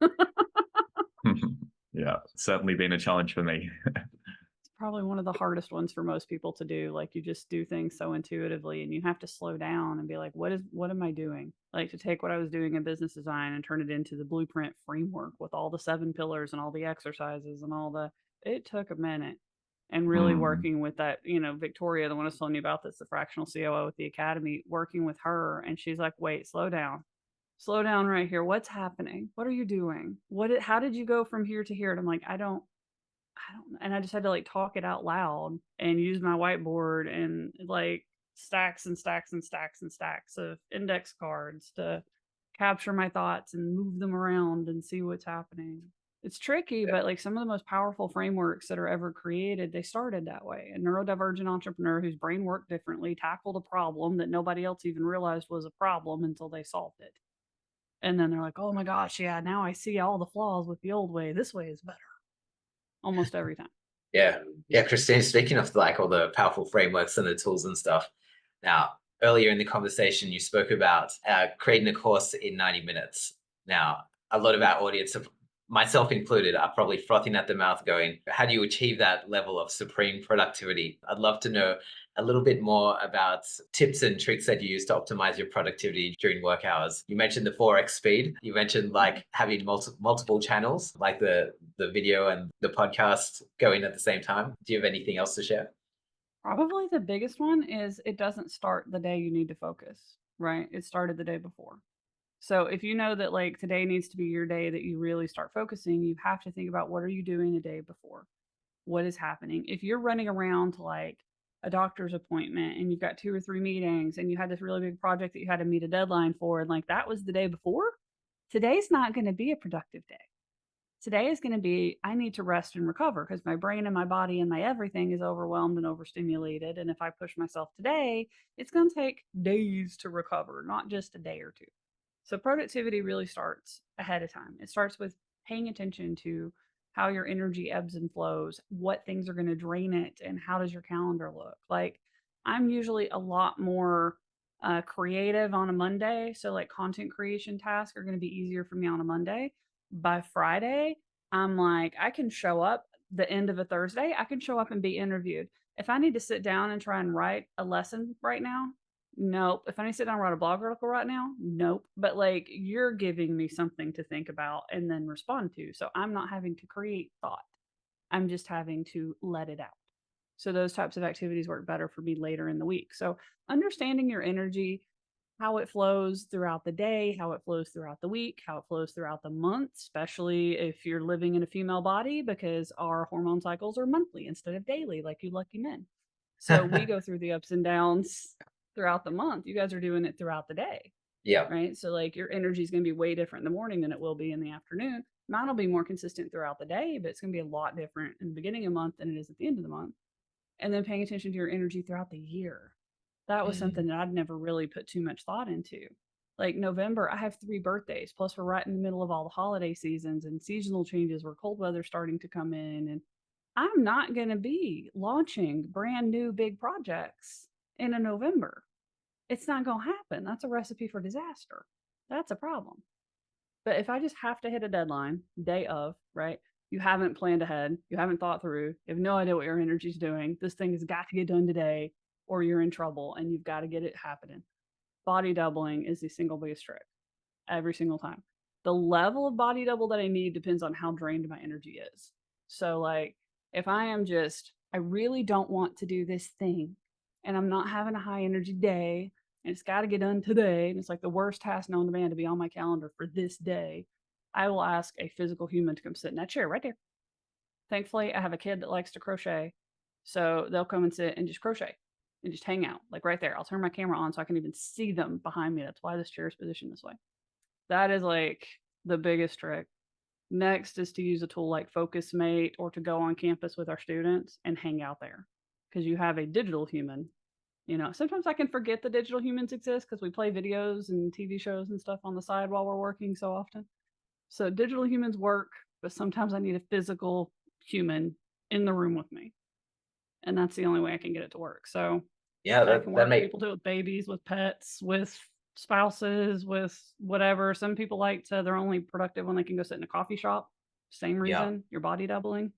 Yeah, certainly been a challenge for me. It's probably one of the hardest ones for most people to do. Like, you just do things so intuitively and you have to slow down and be like, what am I doing? Like, to take what I was doing in business design and turn it into the blueprint framework with all the 7 pillars and all the exercises and it took a minute. and really working with that, Victoria, the one I was telling you about, that's the fractional COO at the Academy, working with her. And she's like, wait, slow down right here. What's happening? What are you doing? How did you go from here to here? And I'm like, I don't, and I just had to like talk it out loud and use my whiteboard and like stacks and stacks and stacks and stacks of index cards to capture my thoughts and move them around and see what's happening. It's tricky, but like some of the most powerful frameworks that are ever created, they started that way. A neurodivergent entrepreneur whose brain worked differently tackled a problem that nobody else even realized was a problem until they solved it. And then they're like, oh my gosh, yeah, now I see all the flaws with the old way. This way is better. Almost every time. Yeah. Yeah, Christine, speaking of like all the powerful frameworks and the tools and stuff. Now, earlier in the conversation, you spoke about creating a course in 90 minutes. Now, a lot of our audience, myself included, are probably frothing at the mouth going, how do you achieve that level of supreme productivity? I'd love to know a little bit more about tips and tricks that you use to optimize your productivity during work hours. You mentioned the 4x speed. You mentioned like having multiple channels, like the video and the podcast going at the same time. Do you have anything else to share? Probably the biggest one is it doesn't start the day you need to focus, right? It started the day before. So if you know that like today needs to be your day that you really start focusing, you have to think about what are you doing the day before? What is happening? If you're running around to like a doctor's appointment and you've got 2 or 3 meetings and you had this really big project that you had to meet a deadline for, and like that was the day before, today's not going to be a productive day. Today is going to be, I need to rest and recover because my brain and my body and my everything is overwhelmed and overstimulated. And if I push myself today, it's going to take days to recover, not just a day or two. So productivity really starts ahead of time. It starts with paying attention to how your energy ebbs and flows, what things are going to drain it, and how does your calendar look. Like I'm usually a lot more creative on a Monday. So like content creation tasks are going to be easier for me on a Monday. By Friday, I'm like, I can show up the end of a Thursday, I can show up and be interviewed. If I need to sit down and try and write a lesson right now, nope. If I need to sit down and write a blog article right now, nope. But like you're giving me something to think about and then respond to. So I'm not having to create thought. I'm just having to let it out. So those types of activities work better for me later in the week. So understanding your energy, how it flows throughout the day, how it flows throughout the week, how it flows throughout the month, especially if you're living in a female body, because our hormone cycles are monthly instead of daily, like you lucky men. So we go through the ups and downs throughout the month. You guys are doing it throughout the day. Yeah. Right. So like your energy is going to be way different in the morning than it will be in the afternoon. Mine will be more consistent throughout the day, but it's going to be a lot different in the beginning of the month than it is at the end of the month. And then paying attention to your energy throughout the year. That was something that I'd never really put too much thought into. Like November, I have 3 birthdays, plus we're right in the middle of all the holiday seasons and seasonal changes where cold weather's starting to come in. And I'm not going to be launching brand new big projects in a November. It's not going to happen. That's a recipe for disaster. That's a problem. But if I just have to hit a deadline, day of, right? You haven't planned ahead. You haven't thought through. You have no idea what your energy's doing. This thing has got to get done today or you're in trouble and you've got to get it happening. Body doubling is the single biggest trick every single time. The level of body double that I need depends on how drained my energy is. So like if I really don't want to do this thing and I'm not having a high energy day and it's got to get done today and it's like the worst task known to man to be on my calendar for this day, I will ask a physical human to come sit in that chair right there. Thankfully, I have a kid that likes to crochet. So they'll come and sit and just crochet and just hang out, like right there. I'll turn my camera on so I can even see them behind me. That's why this chair is positioned this way. That is like the biggest trick. Next is to use a tool like FocusMate or to go on campus with our students and hang out there because you have a digital human. Sometimes I can forget the digital humans exist because we play videos and TV shows and stuff on the side while we're working so often. So digital humans work, but sometimes I need a physical human in the room with me. And that's the only way I can get it to work. So yeah, people do it with babies, with pets, with spouses, with whatever. Some people they're only productive when they can go sit in a coffee shop. Same reason, Your body doubling.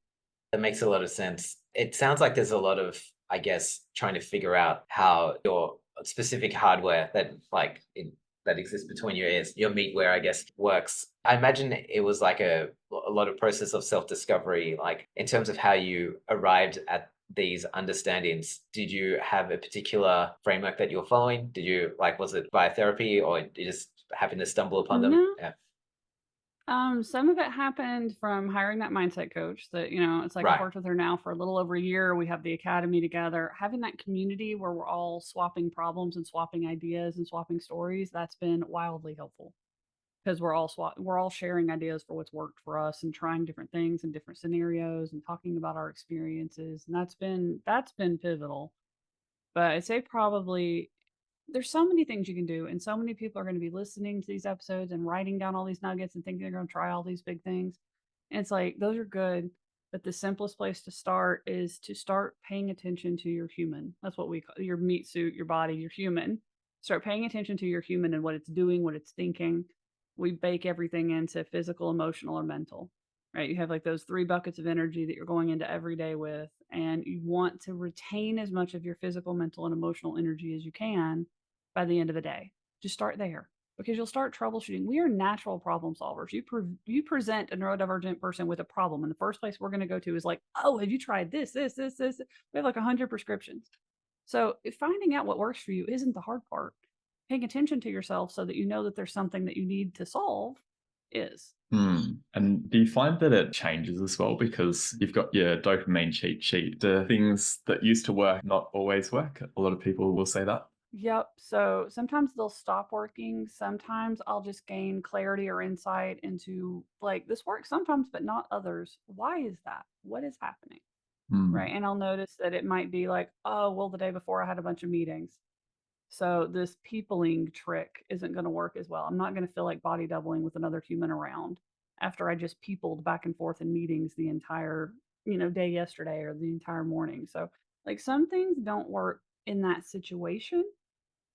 That makes a lot of sense. It sounds like there's a lot of, I guess, trying to figure out how your specific hardware that exists between your ears, your meatware, I guess, works. I imagine it was like a lot of process of self-discovery, like in terms of how you arrived at these understandings, did you have a particular framework that you're following? Did you was it via therapy, or you just happened to stumble upon them? No. Yeah. Some of it happened from hiring that mindset coach that, it's like I've Right. worked with her now for a little over a year. We have the academy together. Having that community where we're all swapping problems and swapping ideas and swapping stories, that's been wildly helpful because we're all sharing ideas for what's worked for us and trying different things in different scenarios and talking about our experiences. And that's been pivotal. But I'd say probably there's so many things you can do, and so many people are going to be listening to these episodes and writing down all these nuggets and thinking they're going to try all these big things. And it's like those are good, but the simplest place to start is to start paying attention to your human. That's what we call your meat suit, your body, your human. Start paying attention to your human and what it's doing, what it's thinking. We bake everything into physical, emotional, or mental. Right? You have like those 3 buckets of energy that you're going into every day with, and you want to retain as much of your physical, mental, and emotional energy as you can by the end of the day. Just start there because you'll start troubleshooting. We are natural problem solvers. You present a neurodivergent person with a problem, and the first place we're going to go to is like, oh, have you tried this, this, this, this? We have like 100 prescriptions. So finding out what works for you isn't the hard part. Paying attention to yourself so that you know that there's something that you need to solve is. And do you find that it changes as well because you've got your dopamine cheat sheet? Do things that used to work not always work? A lot of people will say that. Yep. So sometimes they'll stop working. Sometimes I'll just gain clarity or insight into like this works sometimes, but not others. Why is that? What is happening? Right. And I'll notice that it might be like, oh, well, the day before I had a bunch of meetings. So this peopling trick isn't going to work as well. I'm not going to feel like body doubling with another human around after I just peopled back and forth in meetings the entire, day yesterday or the entire morning. So like some things don't work in that situation,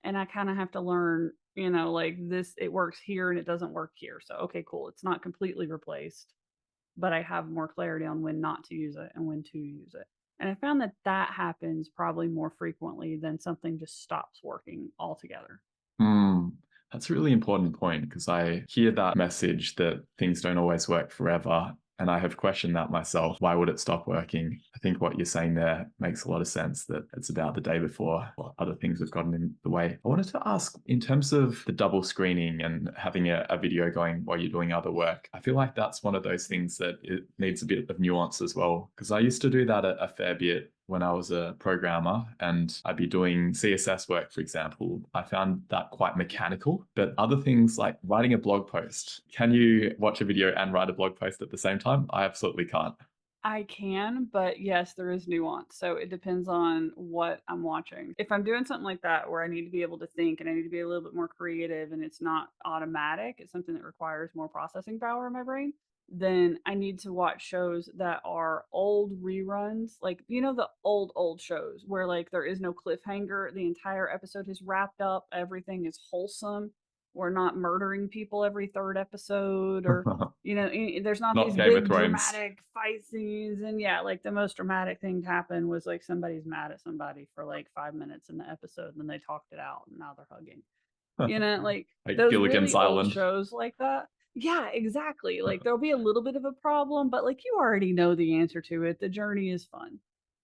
and I kind of have to learn, like this, it works here and it doesn't work here. So, okay, cool. It's not completely replaced, but I have more clarity on when not to use it and when to use it. And I found that that happens probably more frequently than something just stops working altogether. Mm, that's a really important point because I hear that message that things don't always work forever. And I have questioned that myself. Why would it stop working? I think what you're saying there makes a lot of sense that it's about the day before or other things have gotten in the way. I wanted to ask in terms of the double screening and having a video going while you're doing other work, I feel like that's one of those things that it needs a bit of nuance as well. Because I used to do that a fair bit when I was a programmer and I'd be doing CSS work, for example. I found that quite mechanical, but other things like writing a blog post, can you watch a video and write a blog post at the same time? I absolutely can't. I can, but yes, there is nuance. So it depends on what I'm watching. If I'm doing something like that where I need to be able to think and I need to be a little bit more creative and it's not automatic, it's something that requires more processing power in my brain, then I need to watch shows that are old reruns. Like, the old shows where like there is no cliffhanger, the entire episode is wrapped up, everything is wholesome. We're not murdering people every third episode, or there's not these Not Game of big Thrones. dramatic fight scenes. And yeah, like the most dramatic thing to happen was like somebody's mad at somebody for like 5 minutes in the episode and then they talked it out and now they're hugging. Like Like those Gilligan's really old Island. shows like that. Yeah, exactly. Like there'll be a little bit of a problem, but like you already know the answer to it. The journey is fun.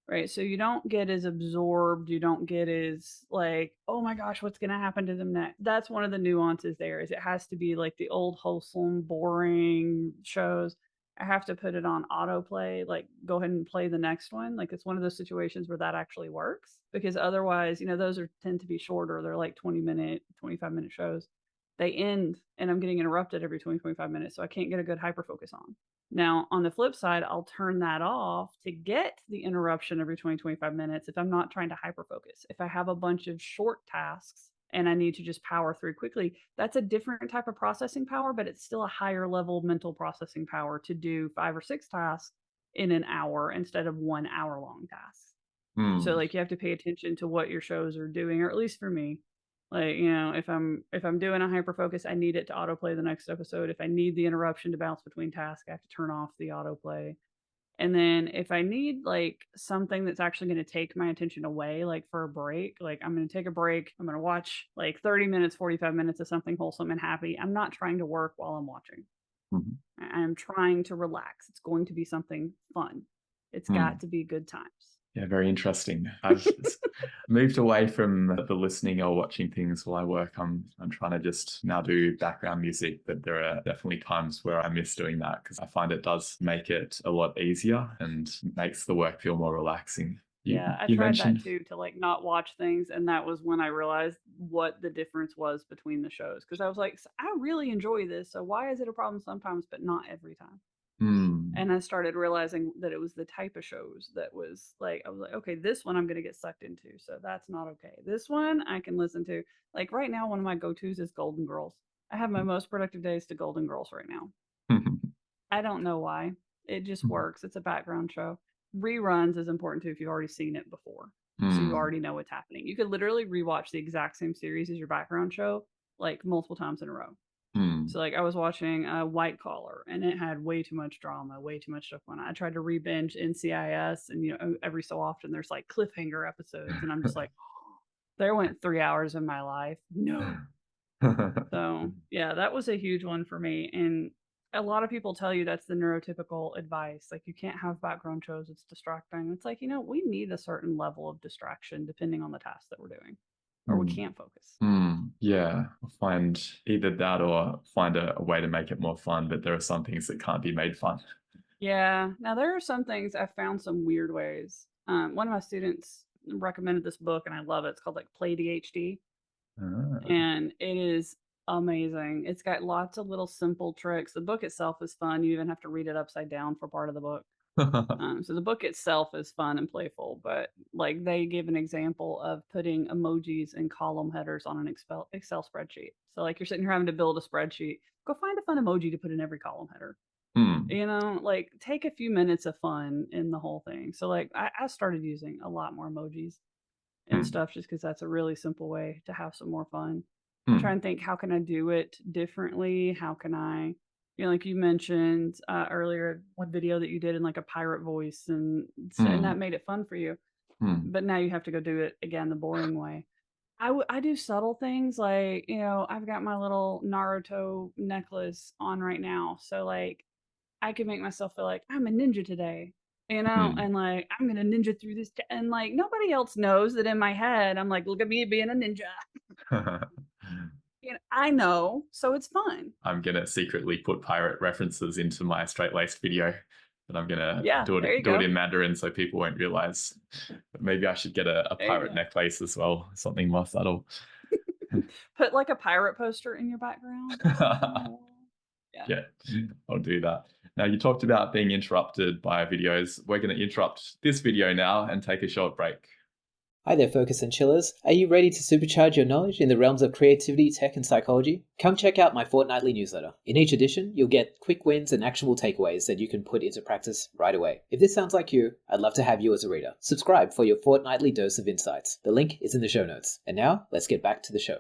Right. So you don't get as absorbed. You don't get as like, oh my gosh, what's going to happen to them next? That's one of the nuances there is it has to be like the old wholesome, boring shows. I have to put it on autoplay, like go ahead and play the next one. Like it's one of those situations where that actually works because otherwise, those tend to be shorter. They're like 20-minute, 25-minute shows. They end and I'm getting interrupted every 20, 25 minutes. So I can't get a good hyper focus on. Now, on the flip side, I'll turn that off to get the interruption every 20, 25 minutes if I'm not trying to hyper focus. If I have a bunch of short tasks and I need to just power through quickly, that's a different type of processing power, but it's still a higher level mental processing power to do 5 or 6 tasks in an hour instead of 1 hour long tasks. So like you have to pay attention to what your shows are doing, or at least for me. Like, if I'm doing a hyper focus, I need it to autoplay the next episode. If I need the interruption to bounce between tasks, I have to turn off the autoplay. And then if I need like something that's actually going to take my attention away, like for a break, like I'm going to take a break, I'm going to watch like 30 minutes, 45 minutes of something wholesome and happy. I'm not trying to work while I'm watching. I'm trying to relax. It's going to be something fun. It's got to be good times. Yeah, very interesting. I've moved away from the listening or watching things while I work. I'm trying to just now do background music, but there are definitely times where I miss doing that because I find it does make it a lot easier and makes the work feel more relaxing. Yeah, I You tried that mentioned too, to like not watch things, and that was when I realized what the difference was between the shows. Because I was like, I really enjoy this, so why is it a problem sometimes, but not every time? And I started realizing that it was the type of shows that was like, I was like, okay, this one I'm going to get sucked into. So that's not okay. This one I can listen to. Like right now, one of my go tos is Golden Girls. I have my most productive days to Golden Girls right now. I don't know why. It just works. It's a background show. Reruns is important too if you've already seen it before. So you already know what's happening. You could literally rewatch the exact same series as your background show like multiple times in a row. So like I was watching White Collar, and it had way too much drama, way too much stuff going on. I tried to re-binge NCIS, and every so often there's like cliffhanger episodes, and I'm just like, there went 3 hours of my life. No. So yeah, that was a huge one for me. And a lot of people tell you that's the neurotypical advice. Like you can't have background shows, it's distracting. It's like, we need a certain level of distraction depending on the task that we're doing, or we can't focus. Yeah, find either that or find a way to make it more fun, but there are some things that can't be made fun. Yeah. Now there are some things I found some weird ways. One of my students recommended this book, and I love it. It's called like Play ADHD, and it is amazing. It's got lots of little simple tricks. The book itself is fun. You even have to read it upside down for part of the book. So the book itself is fun and playful, but like they give an example of putting emojis and column headers on an Excel spreadsheet. So like you're sitting here having to build a spreadsheet, go find a fun emoji to put in every column header. Like take a few minutes of fun in the whole thing. So like I started using a lot more emojis and stuff just because that's a really simple way to have some more fun. I try and think, how can I do it differently? How can I, like you mentioned earlier, one video that you did in like a pirate voice, and that made it fun for you. But now you have to go do it again the boring way. I do subtle things like, I've got my little Naruto necklace on right now. So like I can make myself feel like I'm a ninja today, and like I'm gonna ninja through this, and like nobody else knows that in my head I'm like, look at me being a ninja. I know, so it's fun. I'm gonna secretly put pirate references into my straight-laced video, but I'm gonna do it in Mandarin so people won't realize. But maybe I should get a pirate necklace as well, something more subtle. Put like a pirate poster in your background. Yeah, I'll do that. Now, you talked about being interrupted by videos. We're going to interrupt this video now and take a short break. Hi there, Focus and Chillers. Are you ready to supercharge your knowledge in the realms of creativity, tech, and psychology? Come check out my fortnightly newsletter. In each edition, you'll get quick wins and actionable takeaways that you can put into practice right away. If this sounds like you, I'd love to have you as a reader. Subscribe for your fortnightly dose of insights. The link is in the show notes. And now, let's get back to the show.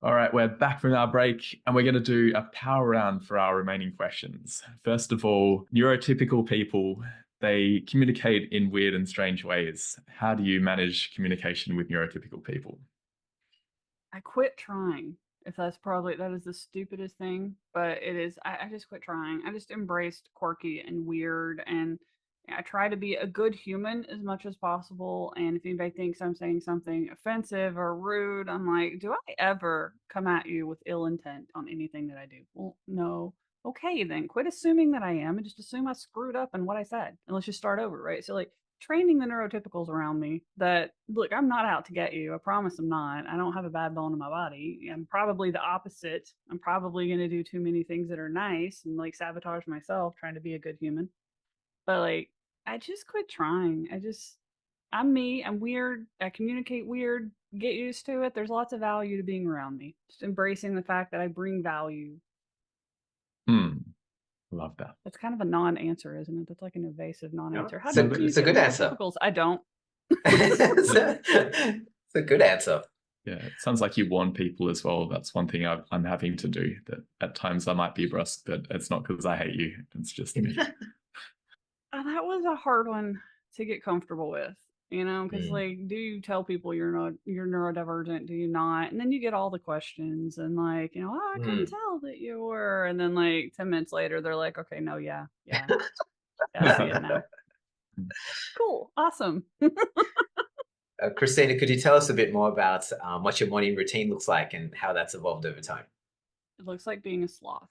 All right, we're back from our break, and we're going to do a power round for our remaining questions. First of all, neurotypical people, they communicate in weird and strange ways. How do you manage communication with neurotypical people? I quit trying. That is the stupidest thing, but it is. I just quit trying. I just embraced quirky and weird, and I try to be a good human as much as possible. And if anybody thinks I'm saying something offensive or rude, I'm like, do I ever come at you with ill intent on anything that I do? Well, no. Okay, then quit assuming that I am, and just assume I screwed up in what I said. And let's just start over, right? So like training the neurotypicals around me that, look, I'm not out to get you. I promise I'm not. I don't have a bad bone in my body. I'm probably the opposite. I'm probably going to do too many things that are nice and like sabotage myself trying to be a good human. But like, I just quit trying. I'm me. I'm weird. I communicate weird. Get used to it. There's lots of value to being around me. Just embracing the fact that I bring value. Love that. That's kind of a non-answer, isn't it? That's like an evasive non-answer. It's a good answer. I don't. It's a good answer. Yeah, it sounds like you warn people as well. That's one thing I'm having to do. That at times I might be brusque, but it's not because I hate you. It's just me. That was a hard one to get comfortable with, because like, do you tell people you're neurodivergent? Do you not? And then you get all the questions and like, I couldn't tell that you were. And then like 10 minutes later, they're like, okay, no, yeah, I see it now. Cool. Awesome. Christina, could you tell us a bit more about what your morning routine looks like and how that's evolved over time? It looks like being a sloth.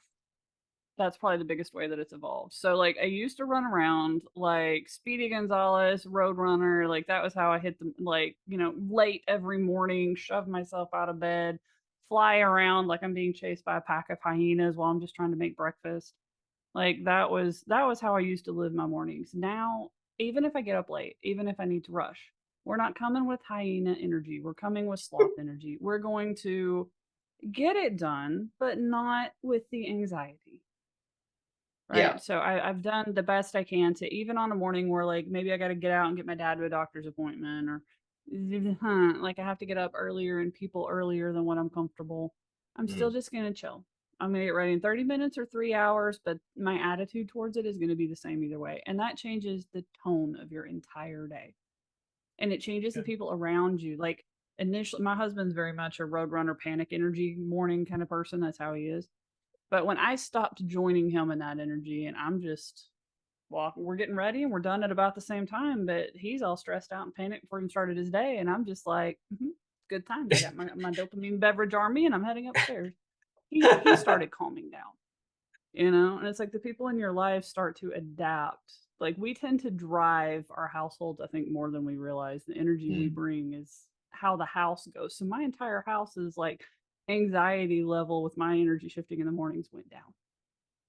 That's probably the biggest way that it's evolved. So, like, I used to run around like Speedy Gonzalez, Roadrunner. Like, that was how I hit the, like, late every morning, shove myself out of bed, fly around like I'm being chased by a pack of hyenas while I'm just trying to make breakfast. Like, that was how I used to live my mornings. Now, even if I get up late, even if I need to rush, we're not coming with hyena energy. We're coming with sloth energy. We're going to get it done, but not with the anxiety. Yeah. Right. So I've done the best I can to, even on a morning where like maybe I got to get out and get my dad to a doctor's appointment, or like I have to get up earlier and people earlier than what I'm comfortable. I'm still Mm, just going to chill. I'm going to get ready in 30 minutes or 3 hours, but my attitude towards it is going to be the same either way. And that changes the tone of your entire day. And it changes the yeah. people around you. Like initially, my husband's very much a roadrunner panic energy morning kind of person. That's how he is. But when I stopped joining him in that energy, and I'm just, well, we're getting ready and we're done at about the same time, but he's all stressed out and panicked before he started his day. And I'm just like, good times. I got my dopamine beverage army and I'm heading upstairs. He started calming down, and it's like the people in your life start to adapt. Like we tend to drive our households, I think, more than we realize. The energy we Mm, bring is how the house goes. So my entire house is like anxiety level with my energy shifting in the mornings went down.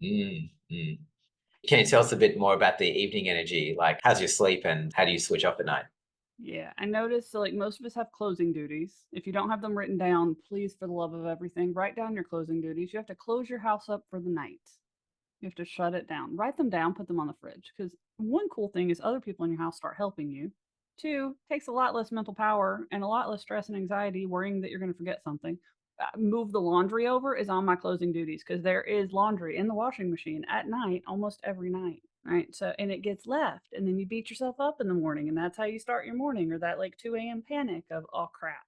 mm. Can you tell us a bit more about the evening energy? Like, how's your sleep and how do you switch off at night? Yeah, I noticed, so like most of us have closing duties. If you don't have them written down, please, for the love of everything, write down your closing duties. You have to close your house up for the night. You have to shut it down. Write them down, put them on the fridge. Because one cool thing is other people in your house start helping you. Two, takes a lot less mental power and a lot less stress and anxiety worrying that you're going to forget something. Move the laundry over is on my closing duties because there is laundry in the washing machine at night, almost every night. Right. So, and it gets left, and then you beat yourself up in the morning, and that's how you start your morning, or that like 2 a.m. panic of, oh crap.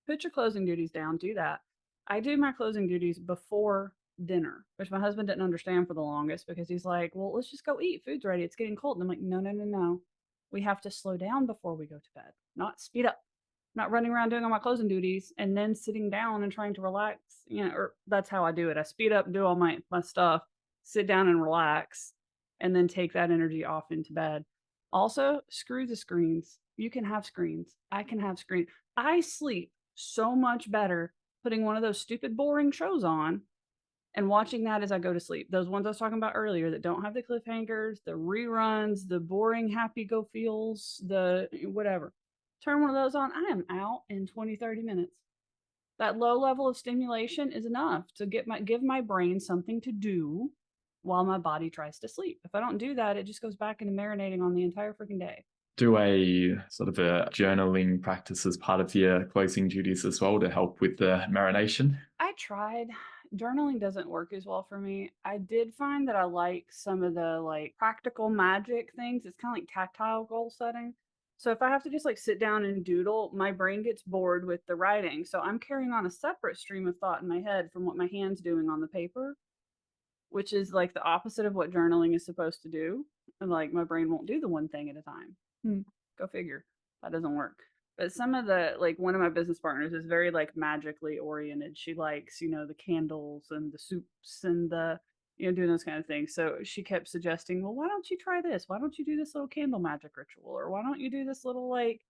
Put your closing duties down, do that. I do my closing duties before dinner, which my husband didn't understand for the longest because he's like, well, let's just go eat. Food's ready. It's getting cold. And I'm like, no, no, no, no. We have to slow down before we go to bed, not speed up, not running around doing all my closing duties and then sitting down and trying to relax. Or that's how I do it. I speed up, do all my stuff, sit down and relax, and then take that energy off into bed. Also, screw the screens. You can have screens. I can have screens. I sleep so much better putting one of those stupid boring shows on and watching that as I go to sleep. Those ones I was talking about earlier that don't have the cliffhangers, the reruns, the boring happy go feels, the whatever. Turn one of those on. I am out in 20, 30 minutes. That low level of stimulation is enough to give my brain something to do while my body tries to sleep. If I don't do that, it just goes back into marinating on the entire freaking day. Do a sort of a journaling practice as part of your closing duties as well to help with the marination? I tried. Journaling doesn't work as well for me. I did find that I like some of the like practical magic things. It's kind of like tactile goal setting. So if I have to just like sit down and doodle, my brain gets bored with the writing. So I'm carrying on a separate stream of thought in my head from what my hand's doing on the paper, which is like the opposite of what journaling is supposed to do. And like my brain won't do the one thing at a time. Go figure. That doesn't work. But some of the, like, one of my business partners is very like magically oriented. She likes, the candles and the soups and the, doing those kind of things. So she kept suggesting, well, why don't you try this? Why don't you do this little candle magic ritual? Or why don't you do this little, like,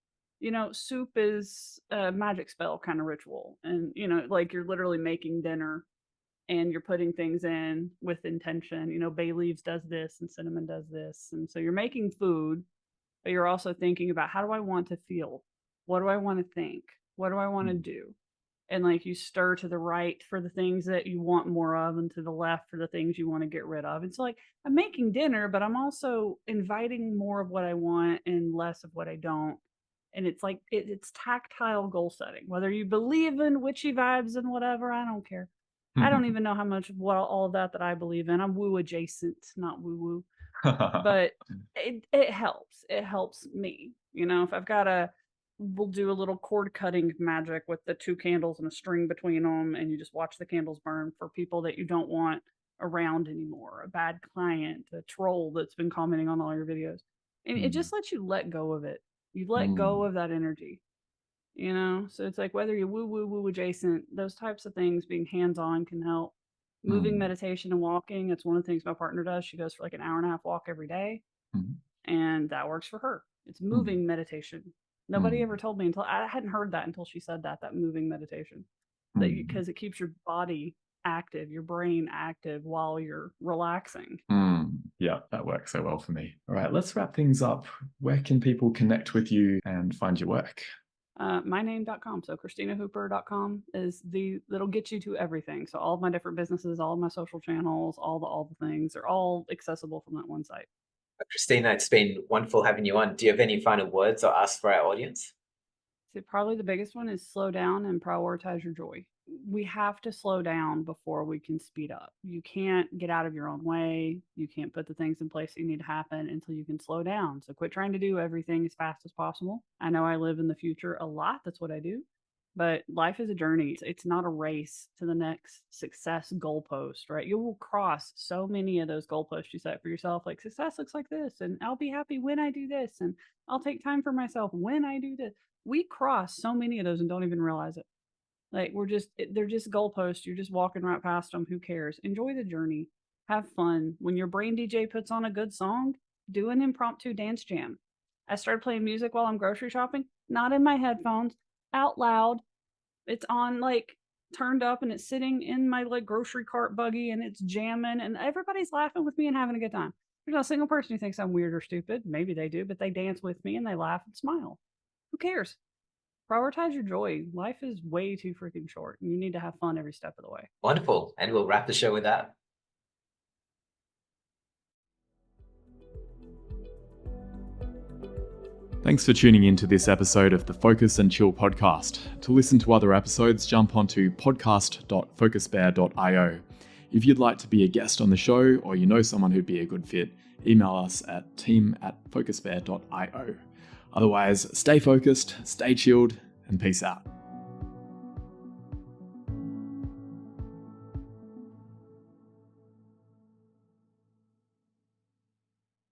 soup is a magic spell kind of ritual. And, like you're literally making dinner and you're putting things in with intention. Bay leaves does this and cinnamon does this. And so you're making food, but you're also thinking about, how do I want to feel? What do I want to think? What do I want to Mm, do? And like you stir to the right for the things that you want more of and to the left for the things you want to get rid of. It's like I'm making dinner, but I'm also inviting more of what I want and less of what I don't. And it's like it's tactile goal setting. Whether you believe in witchy vibes and whatever, I don't care. I don't even know how much of what all of that I believe in. I'm woo adjacent, not woo woo, but it helps. It helps me. If I've got we'll do a little cord cutting magic with the two candles and a string between them, and you just watch the candles burn for people that you don't want around anymore. A bad client, a troll that's been commenting on all your videos. And it just lets you let go of it. You let go of that energy, So it's like whether you're woo adjacent, those types of things, being hands-on can help. Moving meditation and walking, it's one of the things my partner does. She goes for like an hour and a half walk every day, and that works for her. It's moving meditation. Nobody ever told me I hadn't heard that until she said that moving meditation. Because it keeps your body active, your brain active while you're relaxing. Yeah, that works so well for me. All right, let's wrap things up. Where can people connect with you and find your work? myname.com. So ChristinaHooper.com is that'll get you to everything. So all of my different businesses, all of my social channels, all the things are all accessible from that one site. Christina, it's been wonderful having you on. Do you have any final words or asks for our audience? So probably the biggest one is slow down and prioritize your joy. We have to slow down before we can speed up. You can't get out of your own way. You can't put the things in place that you need to happen until you can slow down. So quit trying to do everything as fast as possible. I know I live in the future a lot. That's what I do. But life is a journey. It's not a race to the next success goalpost, right? You will cross so many of those goalposts you set for yourself. Like success looks like this, and I'll be happy when I do this, and I'll take time for myself when I do this. We cross so many of those and don't even realize it. Like they're just goalposts. You're just walking right past them. Who cares? Enjoy the journey. Have fun. When your brain DJ puts on a good song, do an impromptu dance jam. I started playing music while I'm grocery shopping, not in my headphones, out loud. It's on like turned up and it's sitting in my like grocery cart buggy and it's jamming and everybody's laughing with me and having a good time. There's not a single person who thinks I'm weird or stupid. Maybe they do, but they dance with me and they laugh and smile. Who cares? Prioritize your joy. Life is way too freaking short, and you need to have fun every step of the way. Wonderful. And we'll wrap the show with that. Thanks for tuning in to this episode of the Focus and Chill podcast. To listen to other episodes, jump onto podcast.focusbear.io. If you'd like to be a guest on the show, or you know someone who'd be a good fit, email us at team@focusbear.io. Otherwise, stay focused, stay chilled, and peace out.